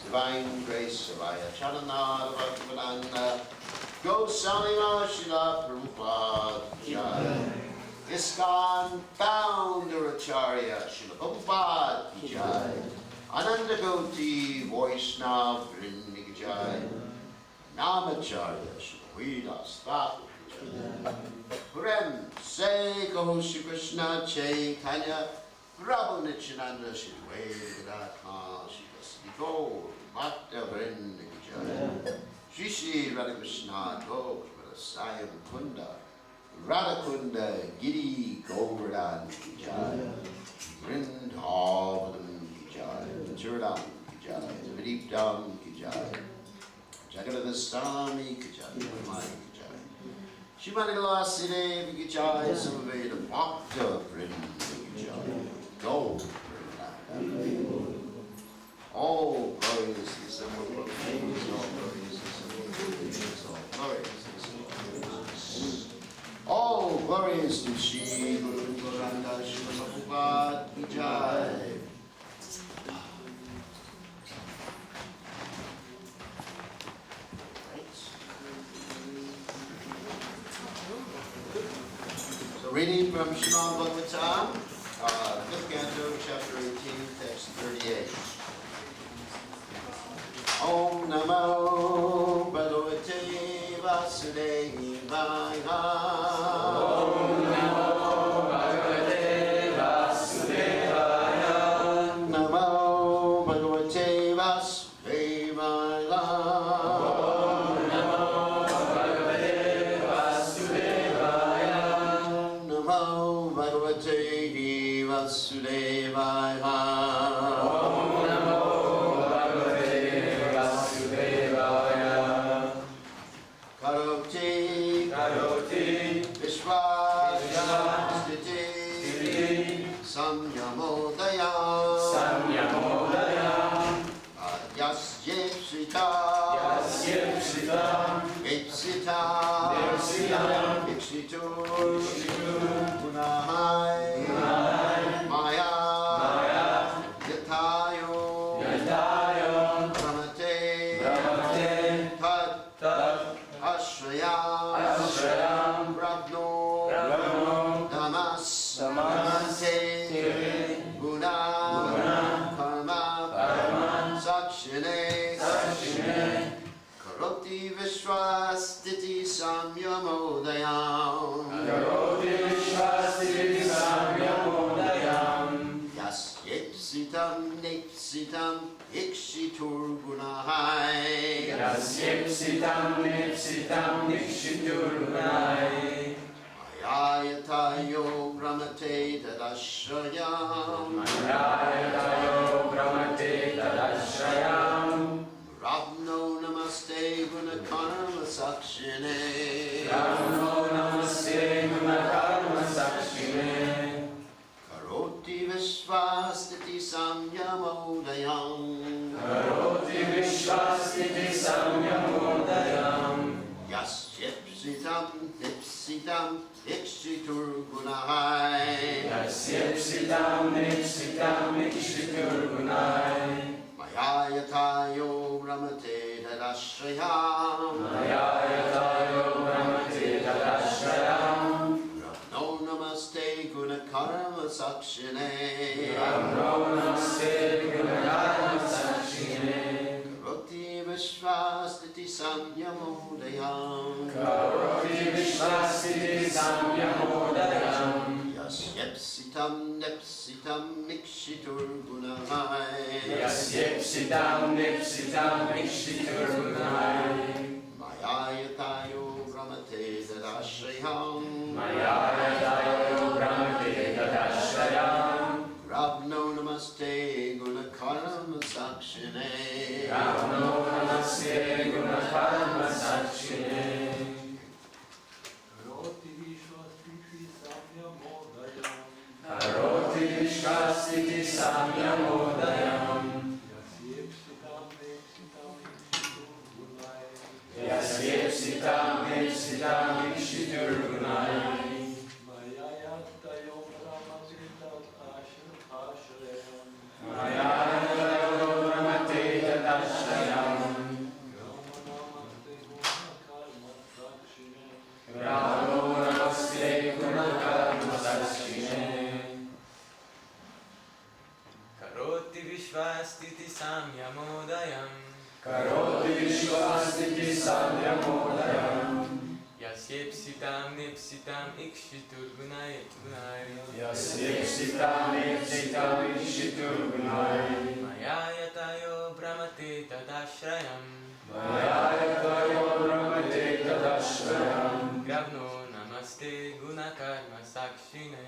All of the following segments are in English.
Divine Grace of Ayachanana Bhaktivedanta Goswami Shila Prabhupada Jai. ISKCON Founder Acharya Shila Prabhupada Jai. Ananda Goti Vaishnava Vrinda Jai. Namacharya Shila Vidas Thakur Jai. Prem Se Kaho Shri Krishna Chaitanya Prabhu Nityananda Shri Vedanta Shri Go Bhakta Vrinda Jai. Shri Shri Radha Krishna Gok Sayam Kunda Radha Kunda Giri Govardhan Jai. Vrindavan Jai. Maturidam Jai. Vidipdam Jai. Jagadava Swami Jai. Jai. Shimanagala Sidev Jai. Samaveda Bhakta Vrinda Jai. Go Vrindavan. All glories to the Son of God, all glories all glories to Shri Guru Goranga Srila Prabhupada Jai. So reading from Srimad Bhagavatam, 5th canto, chapter 18, text 38. Om Namo Bhagavate Vasudevaya. Om Namo Bhagavate Vasudevaya. Namo Bhagavate Vasudevaya. Om Namo Bhagavate Vasudevaya. Namo Bhagavate Vasudevaya. Punahai Samante Guna Karma Sakshine Karoti Vishwastiti Samyamodayam Yasyepsitam Nipsitam Ikshitur Gunahai Ayatayo Brahmate Tadashrayam Ravno Namaste Gunakarma Sakshine Karoti Vishwastiti Samyamodayam Yasyepsitam Nipsitam Ikshitur Gunahai Mayayatayo Brahmate Tadashrayam Ravno Namaste Gunakarma Sakshine Karoti Vishwastiti Samyamodayam Yasyepsitam Nepsitam Ikshitur Gunahai Mayayatayo Brahmate Tadashrayam Ravno Namaste Gunakarma Sakshine Yasyepsitam Nipsitam Ikshitur Gunai Mayayatayo Brahmate Tadashrayam Ravno Namaste Gunakarma Sakshine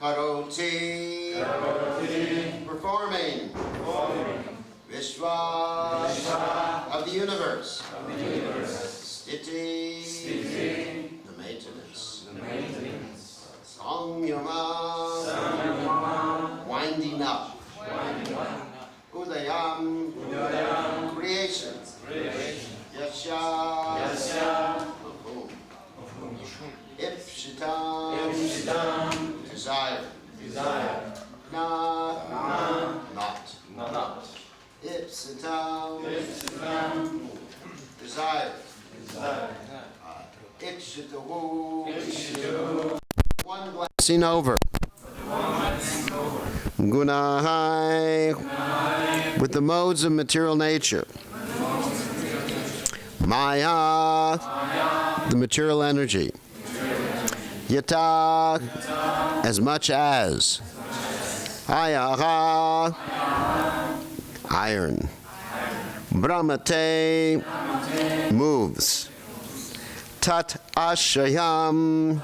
Karoti, performing, Vishwa, of the universe, Stiti, the maintenance, Samyama, winding up, Udayam, creation, Yasha, Ipshitam, desire, not, Ipsitam, desire, Ikshitahu, one glancing over, Gunahai, with the modes of material nature, Maya, the material energy, Yata, as much as, Ayaha, iron. Brahmate, moves. Tat ashayam,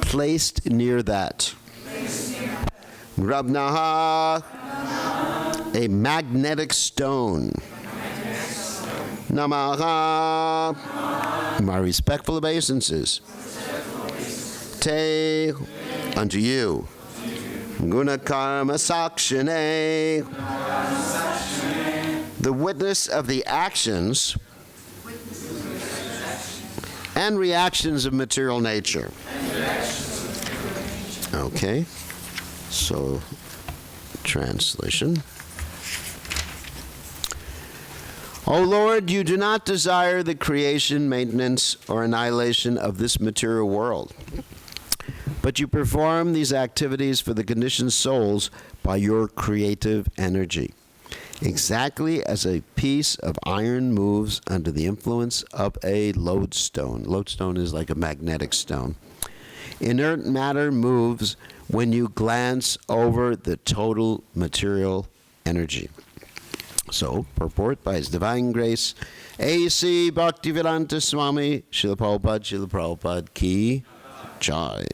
placed near that. Grabnaha, a magnetic stone. Namaha, my respectful obeisances. Te, unto you. Gunakarma sakshane, the witness of the actions and reactions of material nature. Okay, so translation. O Lord, you do not desire the creation, maintenance, or annihilation of this material world, but you perform these activities for the conditioned souls by your creative energy, exactly as a piece of iron moves under the influence of a lodestone. Lodestone is like a magnetic stone. Inert matter moves when you glance over the total material energy. So, purport by His Divine Grace, A.C. Bhaktivedanta Swami, Srila Prabhupada Ki Jai.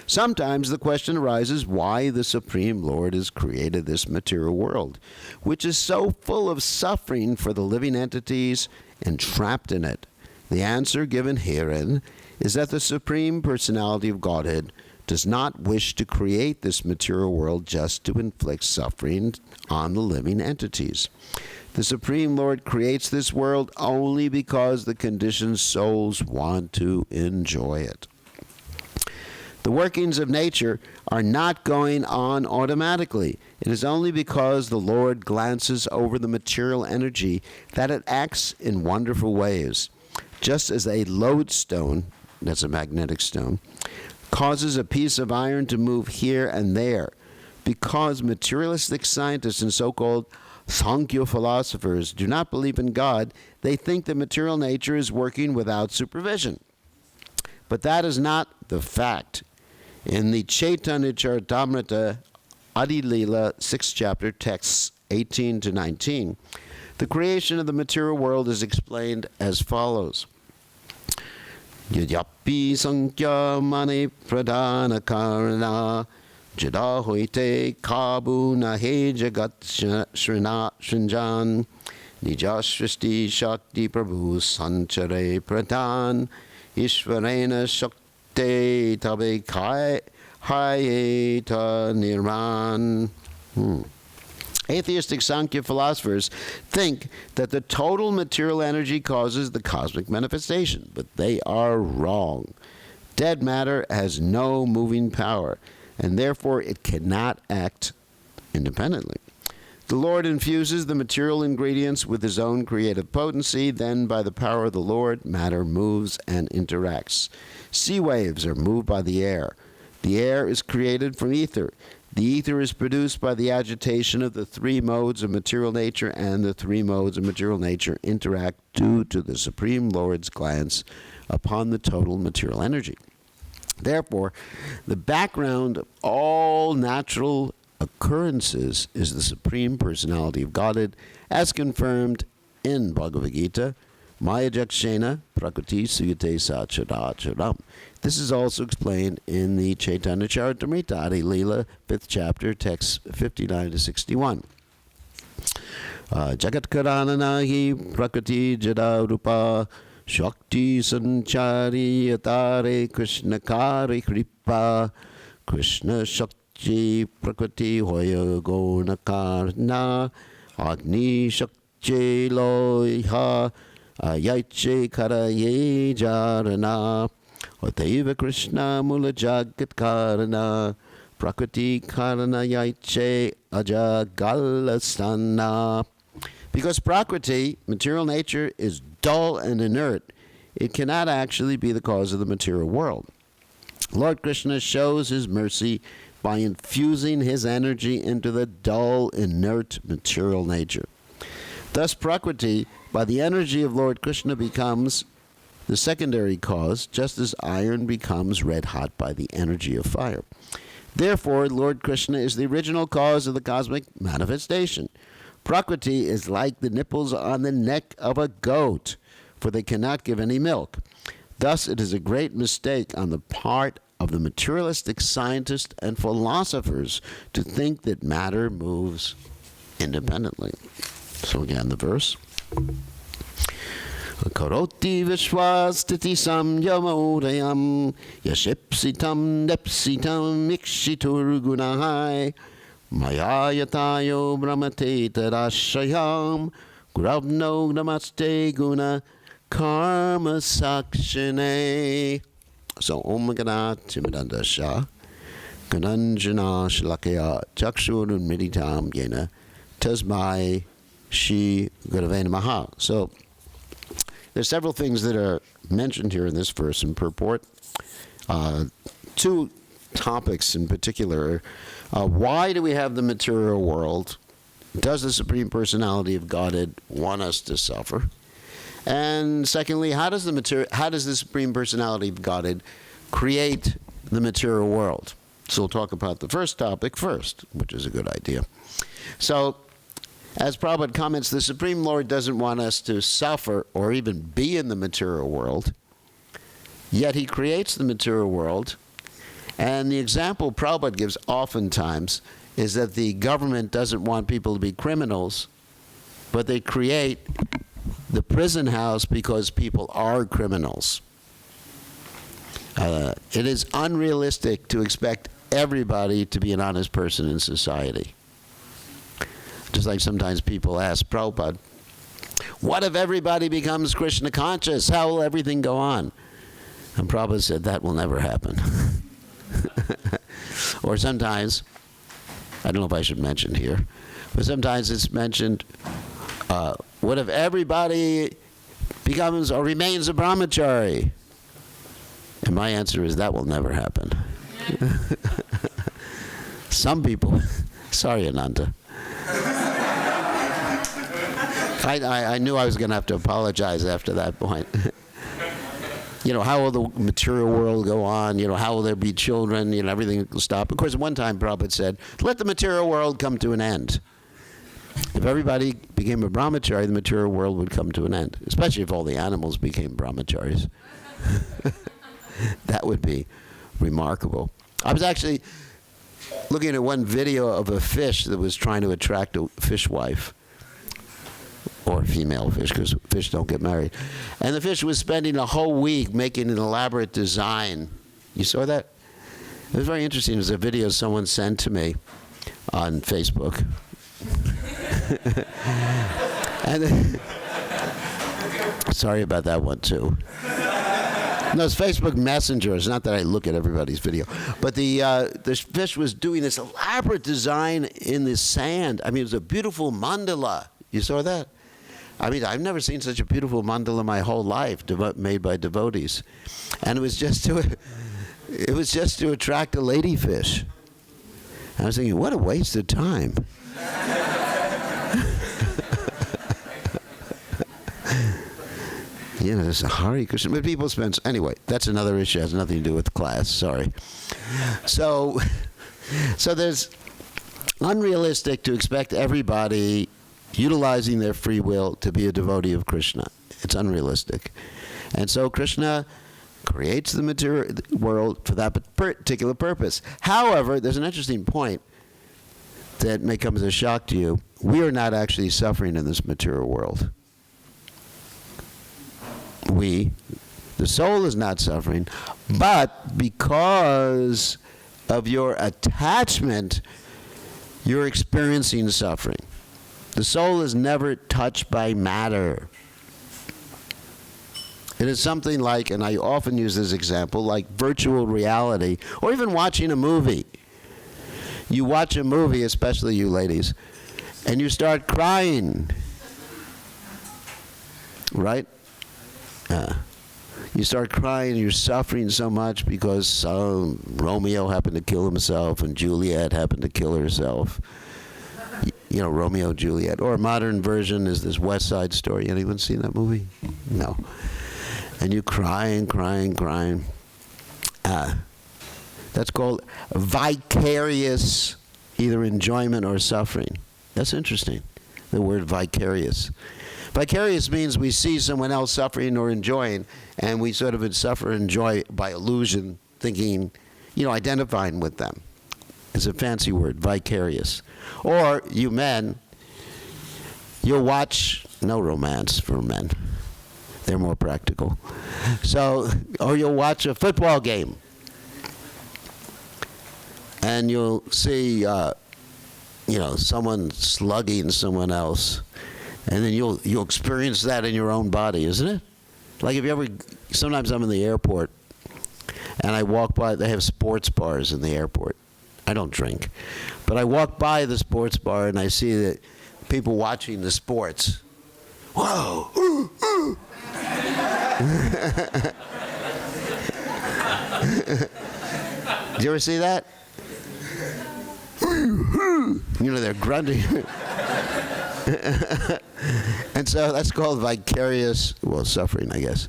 Sometimes the question arises why the Supreme Lord has created this material world, which is so full of suffering for the living entities entrapped in it. The answer given herein is that the Supreme Personality of Godhead does not wish to create this material world just to inflict suffering on the living entities. The Supreme Lord creates this world only because the conditioned souls want to enjoy it. The workings of nature are not going on automatically. It is only because the Lord glances over the material energy that it acts in wonderful ways. Just as a lodestone, that's a magnetic stone, causes a piece of iron to move here and there. Because materialistic scientists and so-called Sankhya philosophers do not believe in God, they think that material nature is working without supervision. But that is not the fact. In the Chaitanya Charitamrita Adi Lila 6th chapter, texts 18 to 19, the creation of the material world is explained as follows. Yadyapi sankhya mani pradana karana jada hoite kabu nahe jagat shrinjan nijashristi shakti prabhu sanchare pradhan ishvarena shakti tabe hayeta nirman. Atheistic Sankhya philosophers think that the total material energy causes the cosmic manifestation, but they are wrong. Dead matter has no moving power, and therefore it cannot act independently. The Lord infuses the material ingredients with His own creative potency, then by the power of the Lord, matter moves and interacts. Sea waves are moved by the air. The air is created from ether. The ether is produced by the agitation of the three modes of material nature, and the three modes of material nature interact due to the Supreme Lord's glance upon the total material energy. Therefore, the background of all natural occurrences is the Supreme Personality of Godhead, as confirmed in Bhagavad Gita, Maya Jakshena Prakriti Suyate Sacharacharam. This is also explained in the Chaitanya Charitamrita Adi Lila 5th chapter, texts 59 to 61. Jagat Karananahi Prakriti Jadarupa Shakti Sanchari Atare Krišna Kari Kripa Krishna Shakti Prakriti Hoya Gona Karna Agni Shakti Loiha Ayaiche Karaye Jarana Otaiva Krishna Mula Jagat Karana Prakriti Karana Yaiche Ajagalasana. Because Prakriti, material nature, is dull and inert, it cannot actually be the cause of the material world. Lord Krishna shows His mercy by infusing His energy into the dull, inert material nature. Thus, Prakriti, by the energy of Lord Krishna, becomes the secondary cause, just as iron becomes red hot by the energy of fire. Therefore, Lord Krishna is the original cause of the cosmic manifestation. Prakriti is like the nipples on the neck of a goat, for they cannot give any milk. Thus, it is a great mistake on the part of the materialistic scientists and philosophers to think that matter moves independently. So again, the verse. Karoti vishwastiti samyamodayam yashipsitam nepsitam ikshitur gunahai mayayatayo brahmate tarashayam gravno namaste guna karma sakshane. So Om Gana Timidanda Shah Gananjana Shalakaya Chakshurun Miditam Yena Tasmai Shi Gurave Namaha. So there's several things that are mentioned here in this verse in purport. Two topics in particular. Why do we have the material world? Does the Supreme Personality of Godhead want us to suffer? And secondly, how does the Supreme Personality of Godhead create the material world? So we'll talk about the first topic first, which is a good idea. So, as Prabhupada comments, the Supreme Lord doesn't want us to suffer or even be in the material world, yet he creates the material world. And the example Prabhupada gives oftentimes is that the government doesn't want people to be criminals, but they create the prison house because people are criminals. It is unrealistic to expect everybody to be an honest person in society. Just like sometimes people ask Prabhupada, what if everybody becomes Krishna conscious? How will everything go on? And Prabhupada said, that will never happen. Or sometimes, I don't know if I should mention here, but sometimes it's mentioned, what if everybody becomes or remains a brahmachari? And my answer is that will never happen. Some people, sorry Ananta. I knew I was going to have to apologize after that point. How will the material world go on? How will there be children? Everything will stop. Of course, one time Prabhupada said, let the material world come to an end. If everybody became a brahmachari, the material world would come to an end, especially if all the animals became brahmacharis. That would be remarkable. I was actually looking at one video of a fish that was trying to attract a fishwife, or a female fish, because fish don't get married. And the fish was spending a whole week making an elaborate design. You saw that? It was very interesting. It was a video someone sent to me on Facebook. And sorry about that one too. No, it's Facebook Messenger. It's not that I look at everybody's video. But the fish was doing this elaborate design in the sand. I mean, it was a beautiful mandala. You saw that? I mean, I've never seen such a beautiful mandala my whole life, made by devotees. And it was just to attract a ladyfish. I was thinking, what a waste of time. There's a Hare Krishna. But people spend, anyway, that's another issue. It has nothing to do with class, sorry. So there's unrealistic to expect everybody utilizing their free will to be a devotee of Krishna. It's unrealistic. And so Krishna creates the material world for that particular purpose. However, there's an interesting point that may come as a shock to you. We are not actually suffering in this material world. The soul is not suffering, but because of your attachment, you're experiencing suffering. The soul is never touched by matter. It is something like, and I often use this example, like virtual reality, or even watching a movie. You watch a movie, especially you ladies, and you start crying, right? You start crying, you're suffering so much because Romeo happened to kill himself and Juliet happened to kill herself. Romeo and Juliet. Or a modern version is this West Side Story. Anyone seen that movie? No. And you crying. That's called vicarious either enjoyment or suffering. That's interesting. the word vicarious. Vicarious means we see someone else suffering or enjoying, and we sort of suffer and enjoy by illusion, thinking, identifying with them. It's a fancy word, vicarious. Or, you men, you'll watch, no romance for men. They're more practical. Or you'll watch a football game, and you'll see, someone slugging someone else, and then you'll experience that in your own body, isn't it? Like sometimes I'm in the airport, and I walk by, they have sports bars in the airport. I don't drink, but I walk by the sports bar, and I see that people watching the sports. Whoa! Did you ever see that? They're grunting. And so that's called vicarious, suffering, I guess.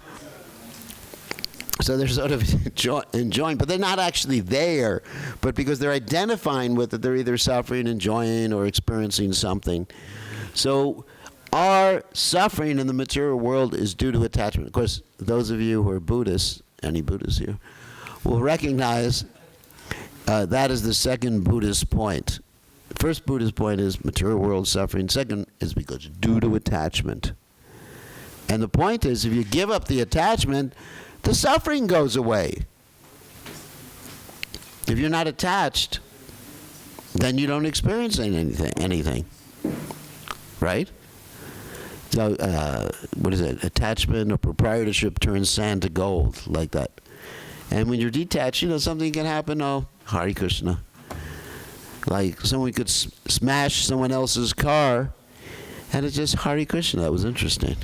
So they're sort of enjoying, but they're not actually there. But because they're identifying with it, they're either suffering, enjoying, or experiencing something. So our suffering in the material world is due to attachment. Of course, those of you who are Buddhists, any Buddhists here, will recognize that is the second Buddhist point. The first Buddhist point is material world suffering. Second is because due to attachment. And the point is, if you give up the attachment, the suffering goes away. If you're not attached, then you don't experience anything. Right? So, what is it? Attachment or proprietorship turns sand to gold, like that. And when you're detached, something can happen. Oh, Hare Krishna. Like someone could smash someone else's car, and it's just Hare Krishna. That was interesting.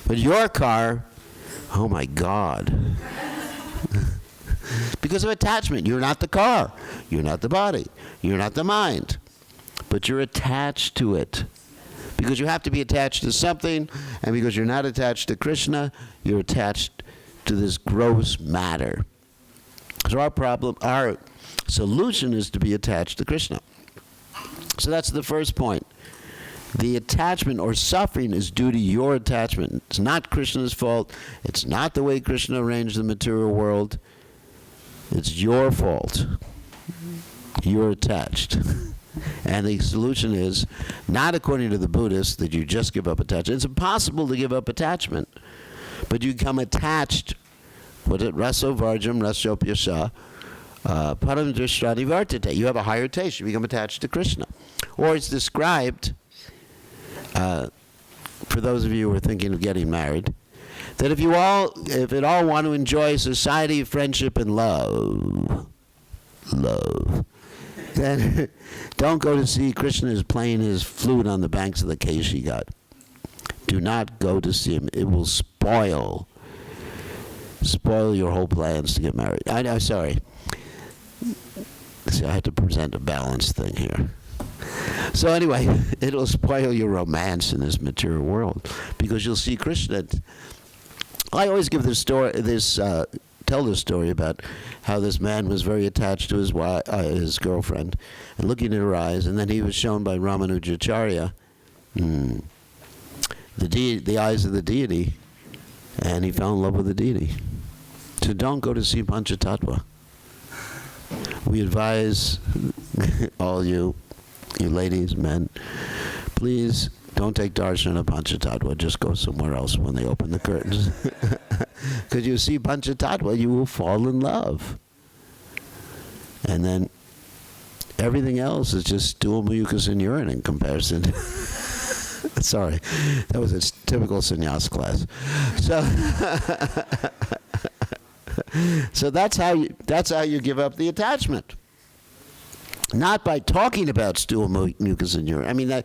But your car, oh my God. Because of attachment. You're not the car. You're not the body. You're not the mind. But you're attached to it. Because you have to be attached to something, and because you're not attached to Krishna, you're attached to this gross matter. So our solution is to be attached to Krishna. So that's the first point. The attachment or suffering is due to your attachment. It's not Krishna's fault. It's not the way Krishna arranged the material world. It's your fault. You're attached. And the solution is, not according to the Buddhists, that you just give up attachment. It's impossible to give up attachment. But you become attached. What is it? Raso varjam rasopyasa param drishrani vartate. You have a higher taste. You become attached to Krishna. Or it's described, for those of you who are thinking of getting married, that if you all want to enjoy society, friendship, and love, then don't go to see Krishna is playing his flute on the banks of the Keshi Ghat. Do not go to see him. It will spoil your whole plans to get married. I'm sorry. See, I had to present a balanced thing here. So anyway, it'll spoil your romance in this material world, because you'll see Krishna. I always give this story, tell this story about how this man was very attached to his girlfriend, and looking at her eyes, and then he was shown by Ramanujacharya the eyes of the deity, and he fell in love with the deity. So don't go to see Panchatattva. We advise all you ladies, men, please don't take darshan of Panchatattva. Just go somewhere else when they open the curtains. Because you see Panchatattva, you will fall in love. And then everything else is just stool, mucus, and urine in comparison. Sorry, that was a typical sannyas class. So that's how you give up the attachment. Not by talking about stool, mucus, and urine. I mean,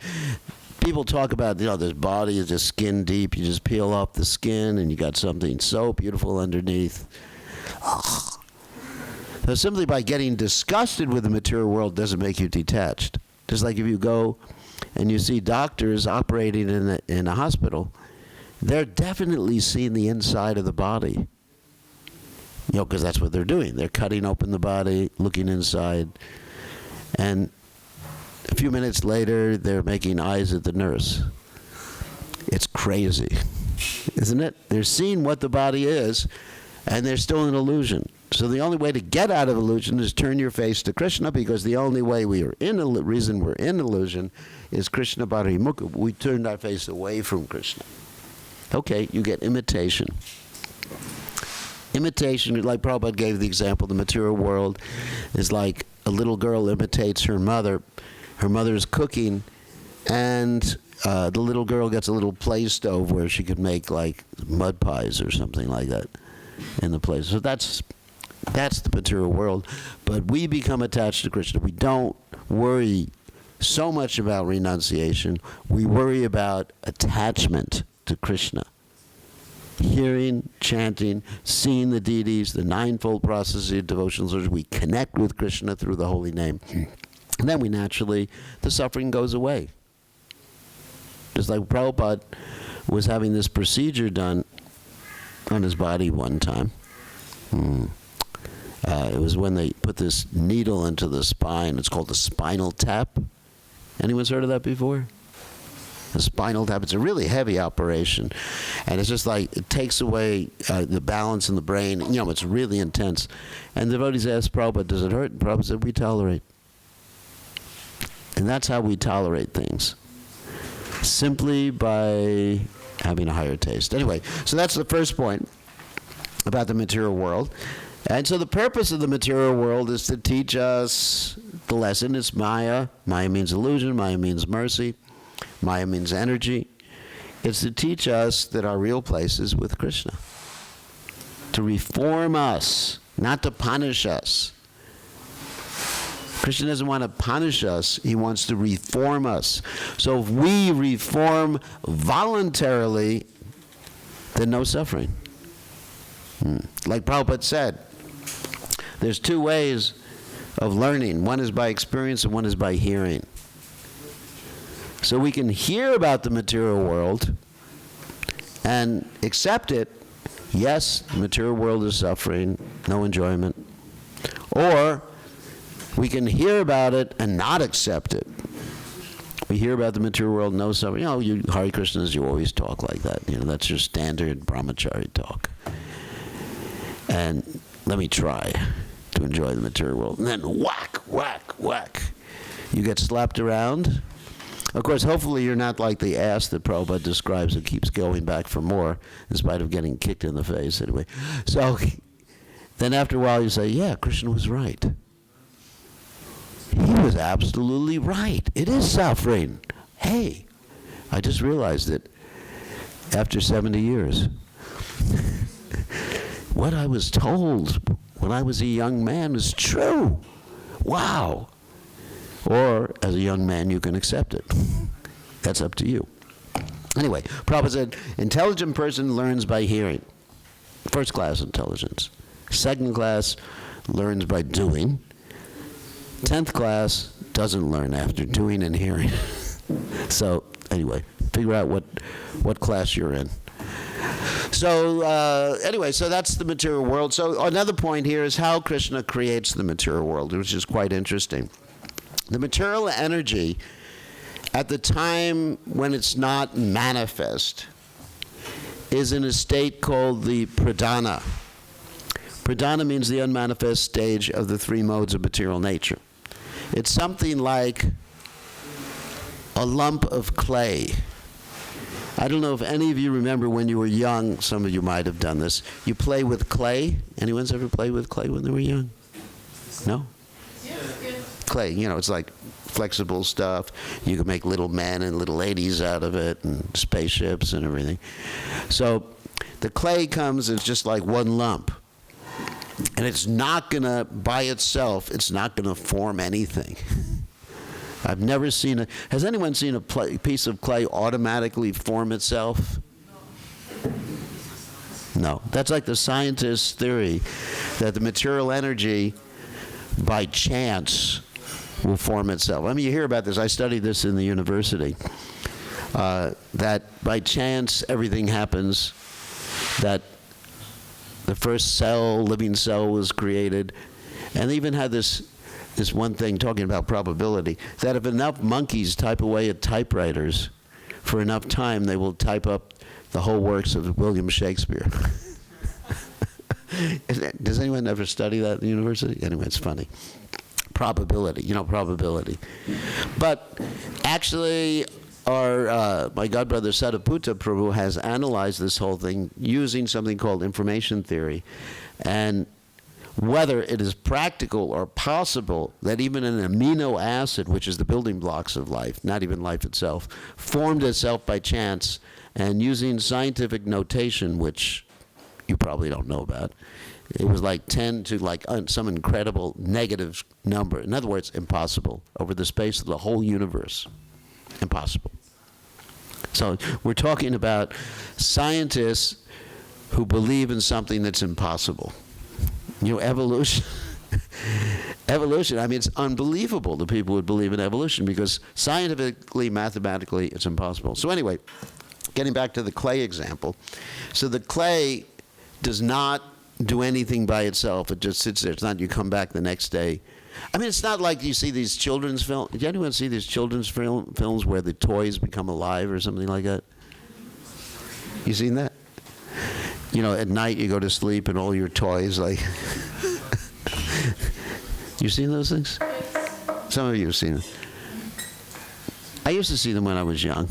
people talk about, this body is just skin deep. You just peel off the skin, and you got something so beautiful underneath. So simply by getting disgusted with the material world doesn't make you detached. Just like if you go and you see doctors operating in a hospital, they're definitely seeing the inside of the body. Because that's what they're doing. They're cutting open the body, looking inside. And few minutes later, they're making eyes at the nurse. It's crazy, isn't it? They're seeing what the body is, and they're still in illusion. So the only way to get out of illusion is turn your face to Krishna, because the only way reason we're in illusion is Krishna Bharimukha. We turned our face away from Krishna. Okay, you get imitation. Imitation, like Prabhupada gave the example, the material world is like a little girl imitates her mother. Her mother's cooking, and the little girl gets a little play stove where she could make like mud pies or something like that in the place. So that's the material world. But we become attached to Krishna. We don't worry so much about renunciation. We worry about attachment to Krishna. Hearing, chanting, seeing the deities, the ninefold process of devotional. We connect with Krishna through the holy name. And then we naturally, the suffering goes away. Just like Prabhupada was having this procedure done on his body one time. It was when they put this needle into the spine. It's called the spinal tap. Anyone's heard of that before? The spinal tap. It's a really heavy operation. And it's just like, it takes away the balance in the brain. You know, it's really intense. And the devotees asked Prabhupada, does it hurt? And Prabhupada said, we tolerate. And that's how we tolerate things. Simply by having a higher taste. Anyway, so that's the first point about the material world. And so the purpose of the material world is to teach us the lesson. It's Maya. Maya means illusion. Maya means mercy. Maya means energy. It's to teach us that our real place is with Krishna. To reform us, not to punish us. Krishna doesn't want to punish us. He wants to reform us. So if we reform voluntarily, then no suffering. Like Prabhupada said, there's two ways of learning. One is by experience and one is by hearing. So we can hear about the material world and accept it. Yes, the material world is suffering, no enjoyment. Or we can hear about it and not accept it. We hear about the material world, no suffering. You know, you Hare Krishnas, you always talk like that. You know, that's your standard brahmachari talk. And let me try to enjoy the material world. And then whack, whack, whack. You get slapped around. Of course, hopefully you're not like the ass that Prabhupada describes that keeps going back for more in spite of getting kicked in the face anyway. So then after a while you say, yeah, Krishna was right. He was absolutely right. It is suffering. Hey, I just realized it after 70 years. What I was told when I was a young man is true. Wow. Or, as a young man, you can accept it. That's up to you. Anyway, Prabhupada said, intelligent person learns by hearing. First class intelligence. Second class learns by doing. 10th class doesn't learn after doing and hearing. So, anyway, figure out what class you're in. So, anyway, so that's the material world. So another point here is how Krishna creates the material world, which is quite interesting. The material energy, at the time when it's not manifest, is in a state called the pradhana. Pradhana means the unmanifest stage of the three modes of material nature. It's something like a lump of clay. I don't know if any of you remember when you were young, some of you might have done this. You play with clay. Anyone's ever played with clay when they were young? No? Clay, you know, it's like flexible stuff. You can make little men and little ladies out of it, and spaceships and everything. So the clay comes as just like one lump. And it's not going to, by itself, it's not going to form anything. I've never seen has anyone seen a piece of clay automatically form itself? No. That's like the scientist's theory that the material energy, by chance, will form itself. I mean, you hear about this. I studied this in the university. That by chance everything happens. That the first living cell was created, and they even had this this one thing talking about probability, that if enough monkeys type away at typewriters for enough time, they will type up the whole works of William Shakespeare. Does anyone ever study that in university? Anyway, it's funny. Probability, probability. But actually, my godbrother Sadaputta Prabhu has analyzed this whole thing using something called information theory, and whether it is practical or possible that even an amino acid, which is the building blocks of life, not even life itself, formed itself by chance, and using scientific notation, which you probably don't know about, it was like 10 to like some incredible negative number. In other words, impossible over the space of the whole universe. Impossible. So we're talking about scientists who believe in something that's impossible. Evolution. Evolution, I mean, it's unbelievable that people would believe in evolution, because scientifically, mathematically, it's impossible. So anyway, getting back to the clay example. So the clay does not do anything by itself. It just sits there. It's not you come back the next day. I mean, it's not like you see these children's films. Did anyone see these children's films where the toys become alive or something like that? You seen that? At night you go to sleep and all your toys, like... You seen those things? Some of you have seen them. I used to see them when I was young,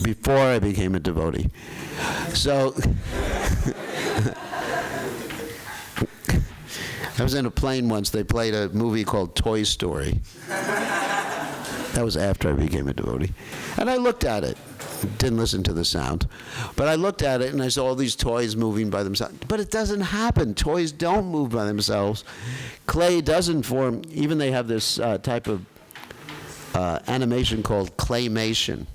before I became a devotee. So... I was in a plane once. They played a movie called Toy Story. That was after I became a devotee. And I looked at it. Didn't listen to the sound. But I looked at it and I saw all these toys moving by themselves. But it doesn't happen. Toys don't move by themselves. Clay doesn't form. Even they have this type of animation called claymation.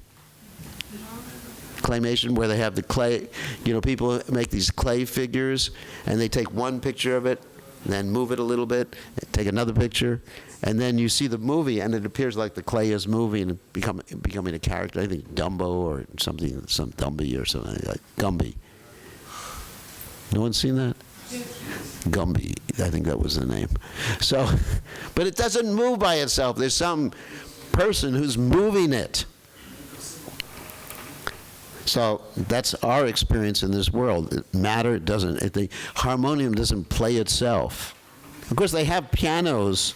Claymation, where they have the clay. People make these clay figures and they take one picture of it, then move it a little bit, take another picture, and then you see the movie, and it appears like the clay is moving and becoming a character. I think Dumbo or something, some Dumby or something like Gumby. No one's seen that? Gumby, I think that was the name. So, but it doesn't move by itself. There's some person who's moving it. So that's our experience in this world. Matter doesn't, the harmonium doesn't play itself. Of course, they have pianos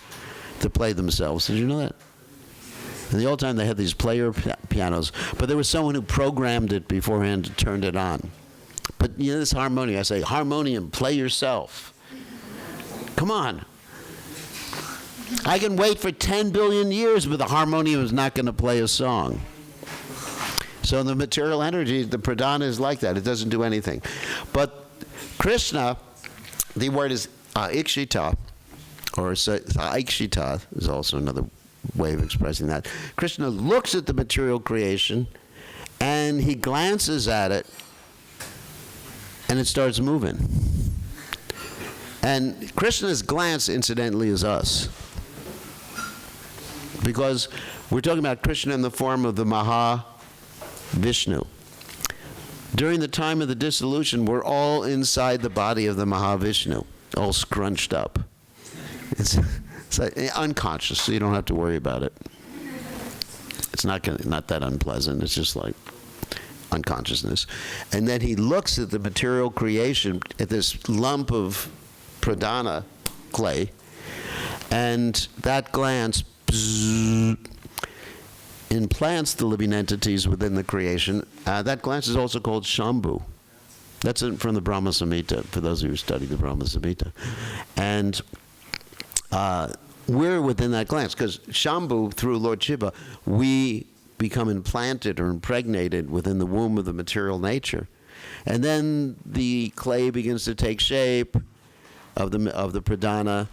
to play themselves. Did you know that? In the old time, they had these player pianos, but there was someone who programmed it beforehand and turned it on. But this harmonium, I say, harmonium, play yourself. Come on. I can wait for 10 billion years, but the harmonium is not going to play a song. So the material energy, the pradhana is like that. It doesn't do anything. But Krishna, the word is ikshita, or aikshita is also another way of expressing that. Krishna looks at the material creation, and he glances at it, and it starts moving. And Krishna's glance, incidentally, is us. Because we're talking about Krishna in the form of the Vishnu. During the time of the dissolution, we're all inside the body of the Mahavishnu, all scrunched up. It's like unconscious, so you don't have to worry about it. It's not that unpleasant. It's just like unconsciousness. And then he looks at the material creation, at this lump of pradhana clay, and that glance implants the living entities within the creation. That glance is also called Shambhu. That's from the Brahma Samhita, for those of you who study the Brahma Samhita. And we're within that glance, because Shambhu, through Lord Shiva, we become implanted or impregnated within the womb of the material nature. And then the clay begins to take shape of the pradhana,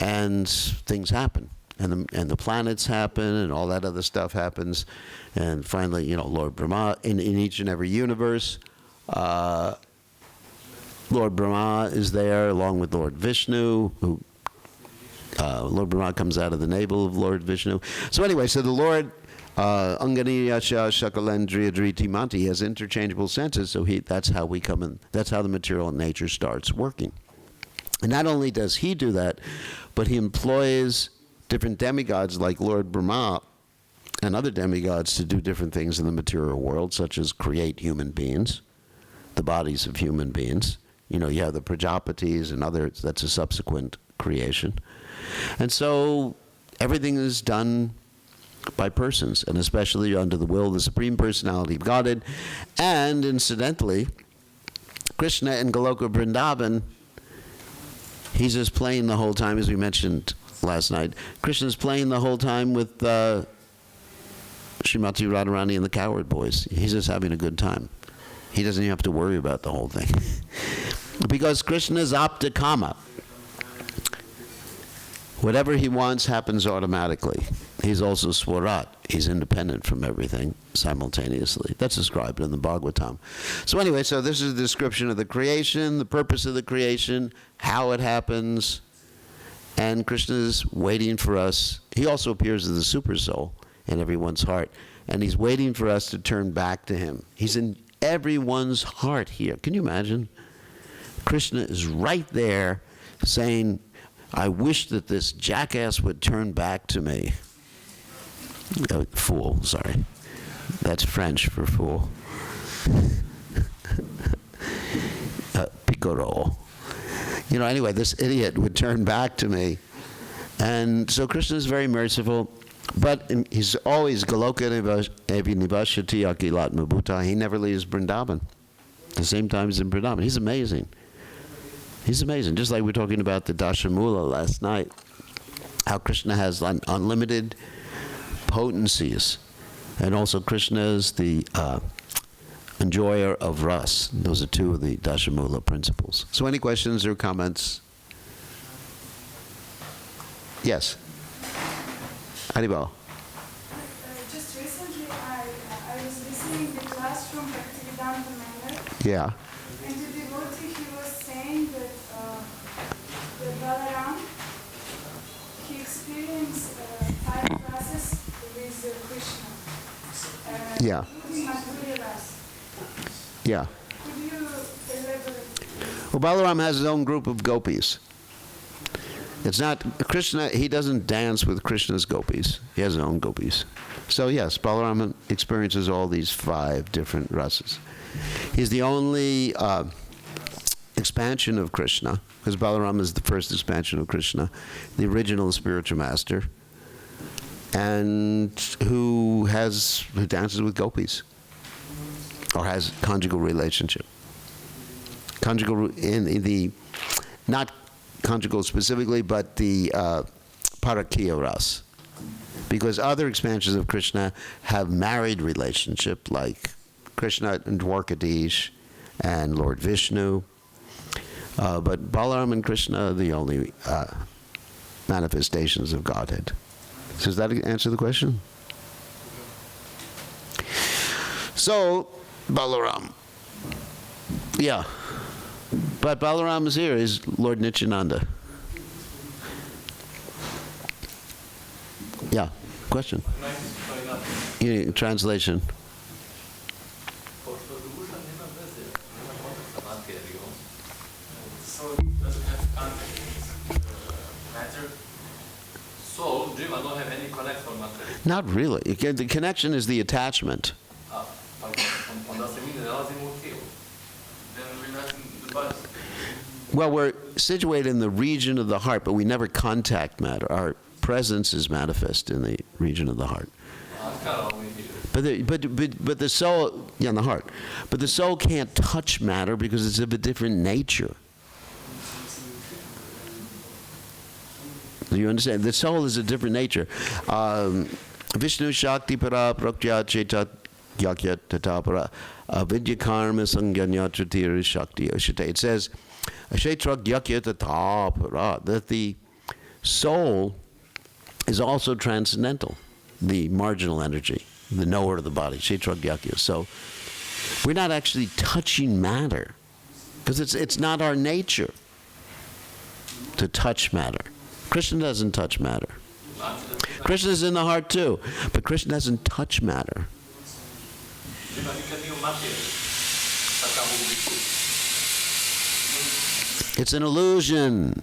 and things happen. And the planets happen, and all that other stuff happens. And finally, Lord Brahma, in each and every universe, Lord Brahma is there along with Lord Vishnu, who Lord Brahma comes out of the navel of Lord Vishnu. So anyway, so the Lord Anganiyasha Shakalendriya Driti Manti has interchangeable senses, so that's how we come in. That's how the material nature starts working. And not only does he do that, but he employs different demigods like Lord Brahma and other demigods to do different things in the material world, such as create human beings, the bodies of human beings. You know, you have the Prajapatis and others, that's a subsequent creation. And so everything is done by persons, and especially under the will of the Supreme Personality of Godhead. And incidentally, Krishna in Goloka Vrindavan, he's just playing the whole time, as we mentioned last night. Krishna's playing the whole time with Srimati Radharani and the Coward Boys. He's just having a good time. He doesn't even have to worry about the whole thing. Because Krishna is aptakama. Whatever he wants happens automatically. He's also swarat. He's independent from everything simultaneously. That's described in the Bhagavatam. So anyway, so this is a description of the creation, the purpose of the creation, how it happens, and Krishna is waiting for us. He also appears as the super soul in everyone's heart, and he's waiting for us to turn back to him. He's in everyone's heart here. Can you imagine? Krishna is right there saying, I wish that this jackass would turn back to me. Fool, sorry. That's French for fool. Picoro. You know, anyway, this idiot would turn back to me. And so Krishna is very merciful, but he's always Goloka Nivashati Akilat Mabhuta. He never leaves Vrindavan. At the same time he's in Vrindavan. He's amazing. He's amazing. Just like we were talking about the Dashamula last night, how Krishna has unlimited potencies. And also Krishna is the enjoyer of ras. Those are two of the Dashamula principles. So any questions or comments? Yes. Haribol. Just recently I was listening to the class from Bhaktivedanta Manor. Yeah. And the devotee, he was saying that the Balaram, he experienced 5 classes with Krishna. Yeah. Including Madhurya Rasa. Yeah. Could you elaborate? Well, Balaram has his own group of gopis. It's not Krishna, he doesn't dance with Krishna's gopis. He has his own gopis. So yes, Balaram experiences all these 5 different rasas. He's the only expansion of Krishna, because Balaram is the first expansion of Krishna, the original spiritual master, and who dances with gopis, or has conjugal relationship. Conjugal in the, not conjugal specifically, but the parakya ras. Because other expansions of Krishna have married relationship, like Krishna and Dwarkadish and Lord Vishnu. But Balaram and Krishna are the only manifestations of Godhead. So does that answer the question? So, Balaram. Yeah. But Balaram is here, is Lord Nityananda. Yeah, question? Translation. Soul doesn't have contact matter. Soul, Jiva don't have any connect for matter. Not really. The connection is the attachment. Well, we're situated in the region of the heart, but we never contact matter. Our presence is manifest in the region of the heart. But the soul, yeah, in the heart. But the soul can't touch matter because it's of a different nature. Do you understand? The soul is a different nature. Vishnu Shakti Para Praktya Chetat Yakya Tatapara Vidya Karma Sanganya Tritira Shakti Oshite. It says Kshetrak Yakya Tatapara, that the soul is also transcendental, the marginal energy, the knower of the body, Kshetrak Yakya. So we're not actually touching matter, because it's not our nature to touch matter. Krishna doesn't touch matter. Krishna is in the heart too, but Krishna doesn't touch matter. It's an illusion.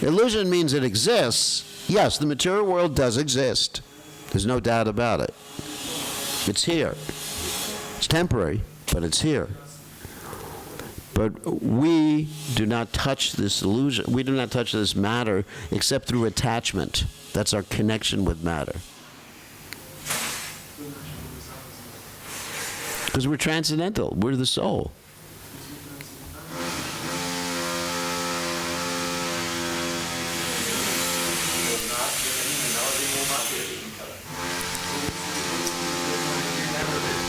Illusion means it exists. Yes, the material world does exist. There's no doubt about it. It's here. It's temporary, but it's here. But we do not touch this illusion. We do not touch this matter except through attachment. That's our connection with matter. Because we're transcendental. We're the soul.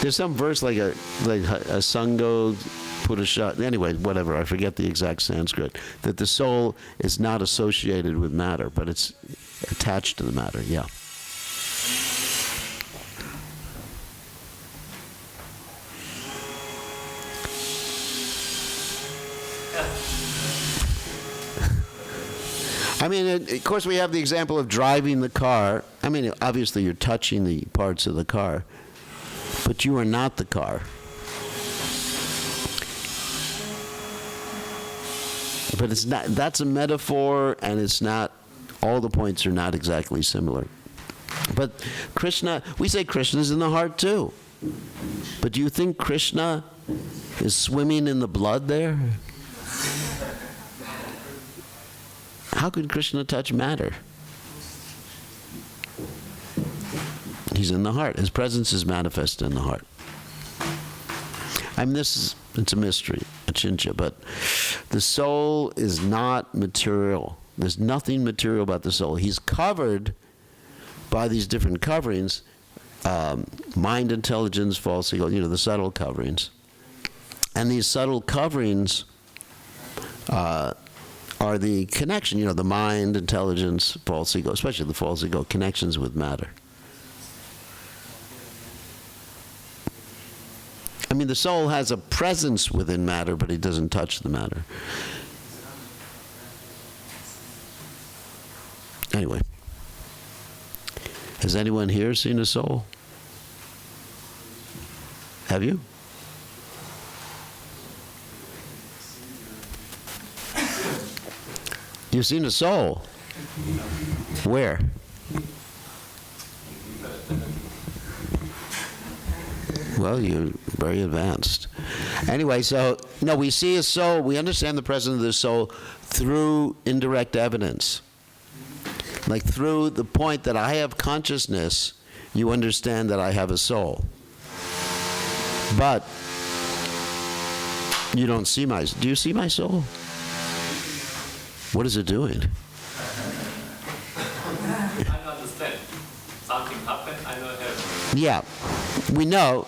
There's some verse like a Sango Purusha, anyway, whatever, I forget the exact Sanskrit, that the soul is not associated with matter, but it's attached to the matter, yeah. I mean, of course, we have the example of driving the car. I mean, obviously, you're touching the parts of the car, but you are not the car. But it's not, that's a metaphor, and it's not, all the points are not exactly similar. But Krishna, we say Krishna's in the heart too. But do you think Krishna is swimming in the blood there? How could Krishna touch matter? He's in the heart. His presence is manifest in the heart. I mean, it's a mystery, a chincha, but the soul is not material. There's nothing material about the soul. He's covered by these different coverings, mind, intelligence, false ego, the subtle coverings. And these subtle coverings are the connection, the mind, intelligence, false ego, especially the false ego, connections with matter. I mean, the soul has a presence within matter, but it doesn't touch the matter. Anyway, has anyone here seen a soul? Have you? You've seen a soul? Where? Well, you're very advanced. Anyway, so, no, we see a soul, we understand the presence of the soul through indirect evidence. Like through the point that I have consciousness, you understand that I have a soul. But you don't see do you see my soul? What is it doing? I don't understand. Something happened, I don't have. Yeah, we know.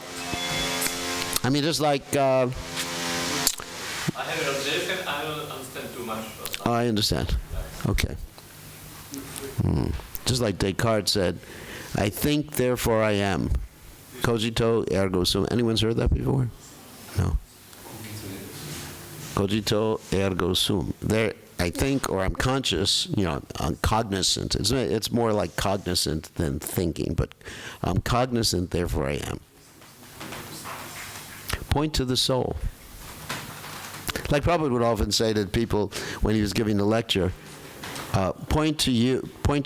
I mean, just like... I have an observation, I don't understand too much. Oh, I understand. Okay. Just like Descartes said, I think, therefore I am. Cogito, ergo sum. Anyone's heard that before? No. Cogito, ergo sum. There, I think, or I'm conscious, I'm cognizant. It's more like cognizant than thinking, but I'm cognizant, therefore I am. Point to the soul. Like Prabhupada would often say to people when he was giving a lecture, point to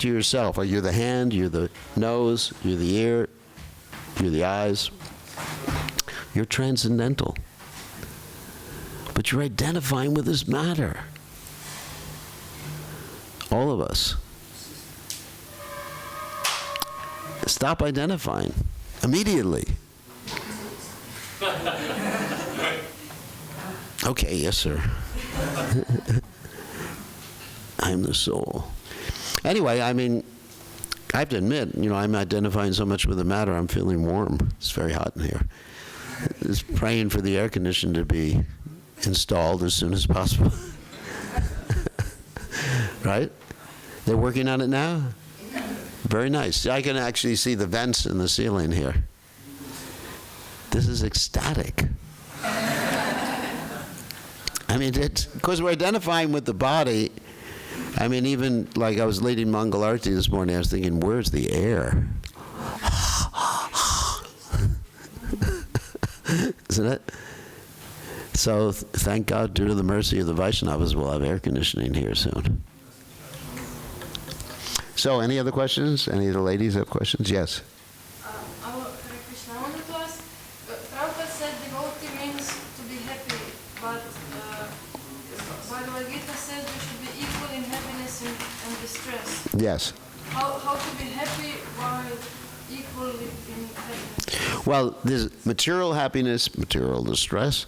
yourself. You're the hand, you're the nose, you're the ear, you're the eyes. You're transcendental. But you're identifying with this matter. All of us. Stop identifying immediately. Okay, yes, sir. I'm the soul. Anyway, I mean, I have to admit, I'm identifying so much with the matter, I'm feeling warm. It's very hot in here. Just praying for the air conditioner to be installed as soon as possible. Right? They're working on it now? Very nice. I can actually see the vents in the ceiling here. This is ecstatic. I mean, because we're identifying with the body. I mean, even like I was leading Mangal Arati this morning, I was thinking, where's the air? Isn't it? So thank God, due to the mercy of the Vaishnavas, we'll have air conditioning here soon. So, any other questions? Any of the ladies have questions? Yes. Hare Krishna, I wanted to ask, Prabhupada said devotee means to be happy, but Bhagavad Gita says we should be equal in happiness and distress. Yes. How to be happy while equally in happiness? Well, there's material happiness, material distress,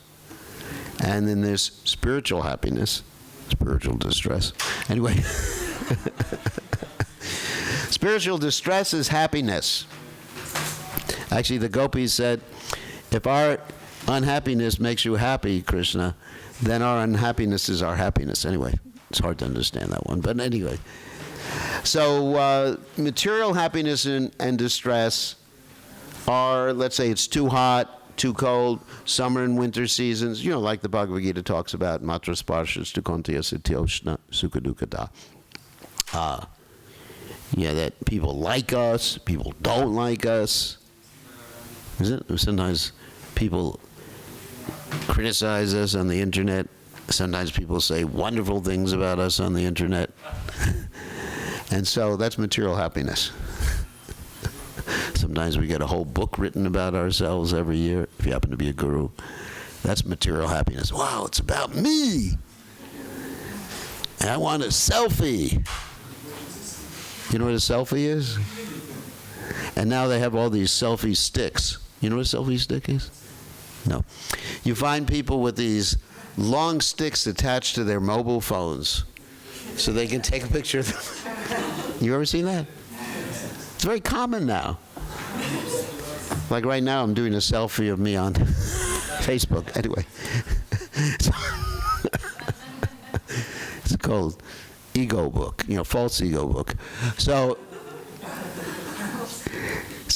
and then there's spiritual happiness, spiritual distress. Anyway, spiritual distress is happiness. Actually, the gopis said, if our unhappiness makes you happy, Krishna, then our unhappiness is our happiness. Anyway, it's hard to understand that one, but anyway. So material happiness and distress are, let's say it's too hot, too cold, summer and winter seasons, you know, like the Bhagavad Gita talks about, matra sparshas tu kontiya sityoshna sukadukata. Yeah, that people like us, people don't like us. Is it? Sometimes people criticize us on the internet. Sometimes people say wonderful things about us on the internet. And so that's material happiness. Sometimes we get a whole book written about ourselves every year, if you happen to be a guru. That's material happiness. Wow, it's about me. And I want a selfie. You know what a selfie is? And now they have all these selfie sticks. You know what a selfie stick is? No. You find people with these long sticks attached to their mobile phones so they can take a picture of them. You ever seen that? It's very common now. Like right now, I'm doing a selfie of me on Facebook. Anyway. It's called ego book, you know, false ego book. So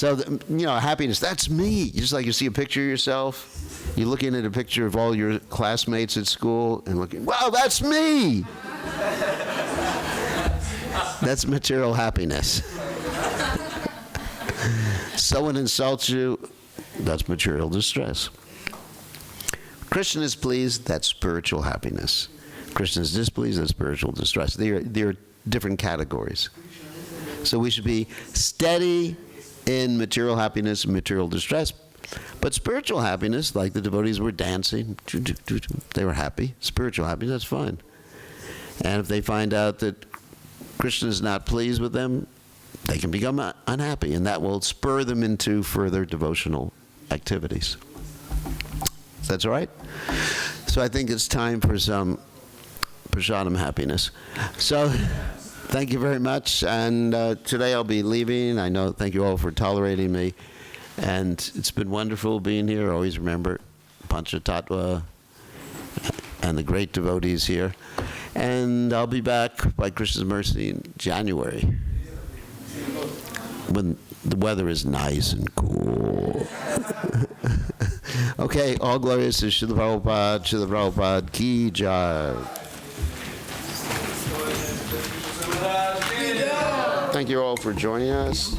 you know, happiness, that's me. Just like you see a picture of yourself, you're looking at a picture of all your classmates at school and looking, wow, that's me. That's material happiness. Someone insults you, that's material distress. Krishna is pleased, that's spiritual happiness. Krishna is displeased, that's spiritual distress. They're different categories. So we should be steady in material happiness and material distress. But spiritual happiness, like the devotees were dancing, they were happy. Spiritual happiness, that's fine. And if they find out that Krishna is not pleased with them, they can become unhappy, and that will spur them into further devotional activities. That's all right? So I think it's time for some prasadam happiness. So thank you very much, and today I'll be leaving. I know, thank you all for tolerating me, and it's been wonderful being here. Always remember Panchatattva and the great devotees here. And I'll be back by Krishna's mercy in January, when the weather is nice and cool. Okay, all glorious to Srila Prabhupada ki jai. Thank you all for joining us.